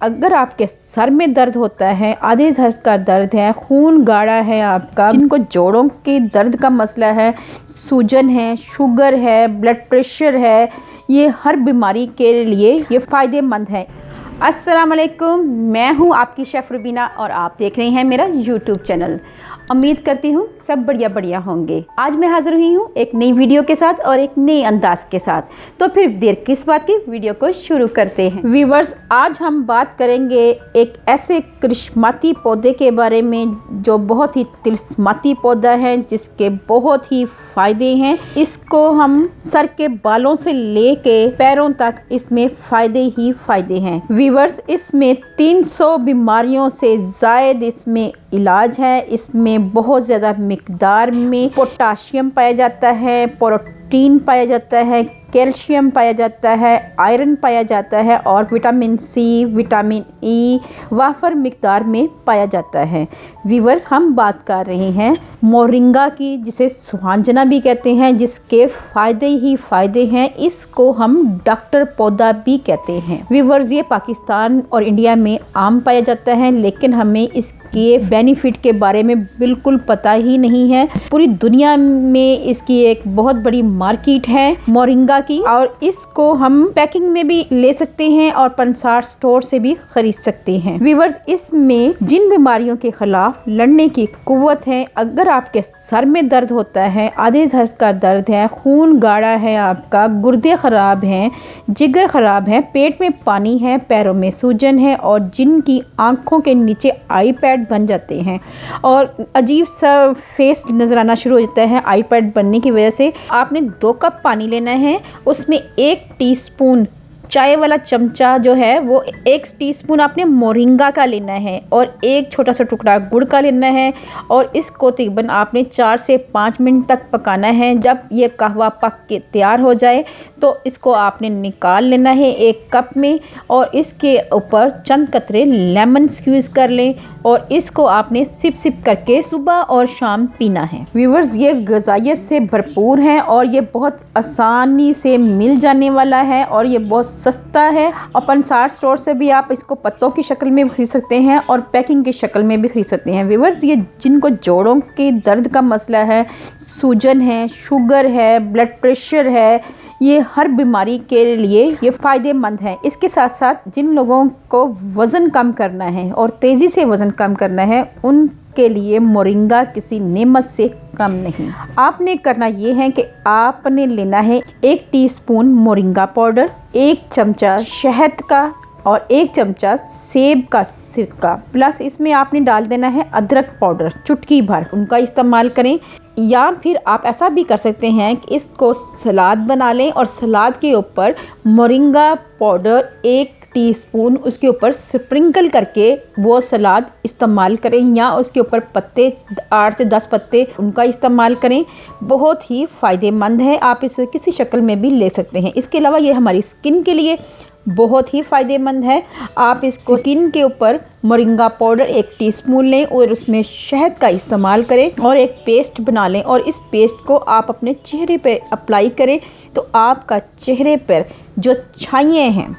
अगर आपके सर में दर्द होता है, आधे सर का दर्द है, खून गाढ़ा है आपका, जिनको जोड़ों के दर्द का मसला है, सूजन है, शुगर है, ब्लड प्रेशर है, ये हर बीमारी के लिए ये फ़ायदेमंद है। अस्सलाम वालेकुम, मैं हूँ आपकी शेफ़ रुबीना और आप देख रहे हैं मेरा यूट्यूब चैनल। उम्मीद करती हूँ सब बढ़िया होंगे। आज मैं हाज़िर हुई हूँ एक नई वीडियो के साथ और एक नए अंदाज के साथ। तो फिर देर किस बात की, वीडियो को शुरू करते हैं। व्यूवर्स, आज हम बात करेंगे एक ऐसे करिश्माती पौधे के बारे में जो बहुत ही तिलिस्माती पौधा है, जिसके बहुत ही फ़ायदे हैं। इसको हम सर के बालों से लेके पैरों तक इसमें फ़ायदे ही फ़ायदे हैं। व्यूवर्स, इसमें 300 बीमारियों से ज़ायद इसमें इलाज है। इसमें बहुत ज़्यादा मिकदार में पोटाशियम पाया जाता है, प्रोटीन पाया जाता है, कैल्शियम पाया जाता है, आयरन पाया जाता है और विटामिन सी, विटामिन ई वाफर मिकदार में पाया जाता है। व्यूअर्स, हम बात कर रहे हैं मोरिंगा की, जिसे सुहांजना भी कहते हैं, जिसके फ़ायदे ही फ़ायदे हैं। इसको हम डॉक्टर पौधा भी कहते हैं। व्यूअर्स, ये पाकिस्तान और इंडिया में आम पाया जाता है, लेकिन हमें इसके बेनिफिट के बारे में बिल्कुल पता ही नहीं है। पूरी दुनिया में इसकी एक बहुत बड़ी मार्केट है मोरिंगा की, और इसको हम पैकिंग में भी ले सकते हैं और पंसार स्टोर से भी खरीद सकते हैं। व्यूअर्स, इसमें जिन बीमारियों के खिलाफ लड़ने की कुव्वत है। अगर आपके सर में दर्द होता है, आधे सर का दर्द है, खून गाढ़ा है आपका, गुर्दे खराब हैं, जिगर खराब है, पेट में पानी है, पैरों में सूजन है और जिनकी आंखों के नीचे आई पैड बन जाते हैं और अजीब सा फेस नजर आना शुरू हो जाता है आई पैड बनने की वजह से, आपने 2 कप पानी लेना है। उसमें 1 टीस्पून चाय वाला चमचा जो है वो 1 टीस्पून आपने मोरिंगा का लेना है और 1 छोटा सा टुकड़ा गुड़ का लेना है और इसको तकरीबन आपने 4 से 5 मिनट तक पकाना है। जब ये कहवा पक के तैयार हो जाए तो इसको आपने निकाल लेना है 1 कप में और इसके ऊपर चंद कतरे लेमन स्क्वीज़ कर लें और इसको आपने सिप करके सुबह और शाम पीना है। व्यूअर्स, ये ग़िज़ाइयत से भरपूर है और ये बहुत आसानी से मिल जाने वाला है और ये बहुत सस्ता है। और पंसार स्टोर से भी आप इसको पत्तों की शक्ल में भी खरीद सकते हैं और पैकिंग की शक्ल में भी खरीद सकते हैं। व्यूअर्स, ये जिनको जोड़ों के दर्द का मसला है, सूजन है, शुगर है, ब्लड प्रेशर है, ये हर बीमारी के लिए ये फ़ायदेमंद है। इसके साथ साथ जिन लोगों को वज़न कम करना है और तेज़ी से वज़न कम करना है, उनके लिए मोरिंगा किसी नेमत से कम नहीं। आपने करना ये है कि आपने लेना है 1 टीस्पून मोरिंगा पाउडर, 1 चमचा शहद का और 1 चमचा सेब का सिरका, प्लस इसमें आपने डाल देना है अदरक पाउडर चुटकी भर। उनका इस्तेमाल करें या फिर आप ऐसा भी कर सकते हैं कि इसको सलाद बना लें और सलाद के ऊपर मोरिंगा पाउडर 1 टीस्पून उसके ऊपर स्प्रिंकल करके वो सलाद इस्तेमाल करें या उसके ऊपर पत्ते 8 से 10 पत्ते उनका इस्तेमाल करें। बहुत ही फ़ायदेमंद है, आप इसे किसी शक्ल में भी ले सकते हैं। इसके अलावा ये हमारी स्किन के लिए बहुत ही फ़ायदेमंद है। आप इसको स्किन के ऊपर मोरिंगा पाउडर 1 टीस्पून लें और उसमें शहद का इस्तेमाल करें और एक पेस्ट बना लें और इस पेस्ट को आप अपने चेहरे पे अप्लाई करें तो आपका चेहरे पर जो छाइयाँ हैं,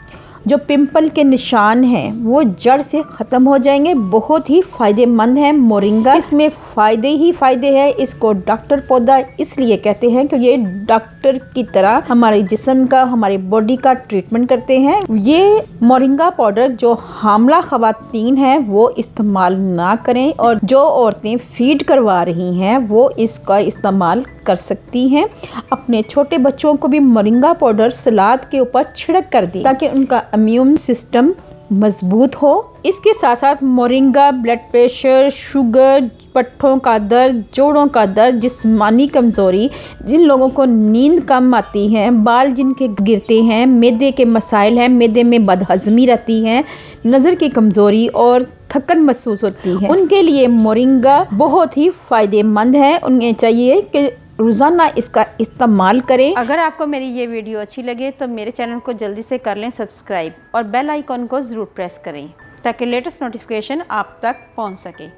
जो पिंपल के निशान हैं, वो जड़ से ख़त्म हो जाएंगे। बहुत ही फ़ायदेमंद है मोरिंगा, इसमें फ़ायदे ही फ़ायदे हैं। इसको डॉक्टर पौधा इसलिए कहते हैं कि ये डॉक्टर की तरह हमारे जिस्म का, हमारे बॉडी का ट्रीटमेंट करते हैं। ये मोरिंगा पाउडर जो हामला ख़वातीन हैं वो इस्तेमाल ना करें और जो औरतें फीड करवा रही हैं वो इसका इस्तेमाल कर सकती हैं। अपने छोटे बच्चों को भी मोरिंगा पाउडर सलाद के ऊपर छिड़क कर दें ताकि उनका इम्यून सिस्टम मजबूत हो। इसके साथ साथ मोरिंगा ब्लड प्रेशर, शुगर, पट्ठों का दर्द, जोड़ों का दर्द, जिस्मानी कमज़ोरी, जिन लोगों को नींद कम आती है, बाल जिनके गिरते हैं, मैदे के मसाइल हैं, मैदे में बदहज़मी रहती है, नज़र की कमज़ोरी और थकन महसूस होती है, उनके लिए मोरिंगा बहुत ही फ़ायदेमंद है। उन्हें चाहिए कि रोज़ाना इसका इस्तेमाल करें। अगर आपको मेरी ये वीडियो अच्छी लगे तो मेरे चैनल को जल्दी से कर लें सब्सक्राइब और बेल आइकॉन को ज़रूर प्रेस करें ताकि लेटेस्ट नोटिफिकेशन आप तक पहुंच सके।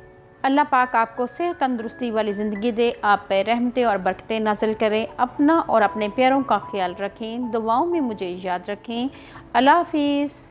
अल्लाह पाक आपको सेहत तंदुरुस्ती वाली ज़िंदगी दे, आप पे रहमतें और बरकतें नाज़िल करें। अपना और अपने प्यारों का ख्याल रखें, दुआओं में मुझे याद रखें। अल्लाह हाफ़िज़।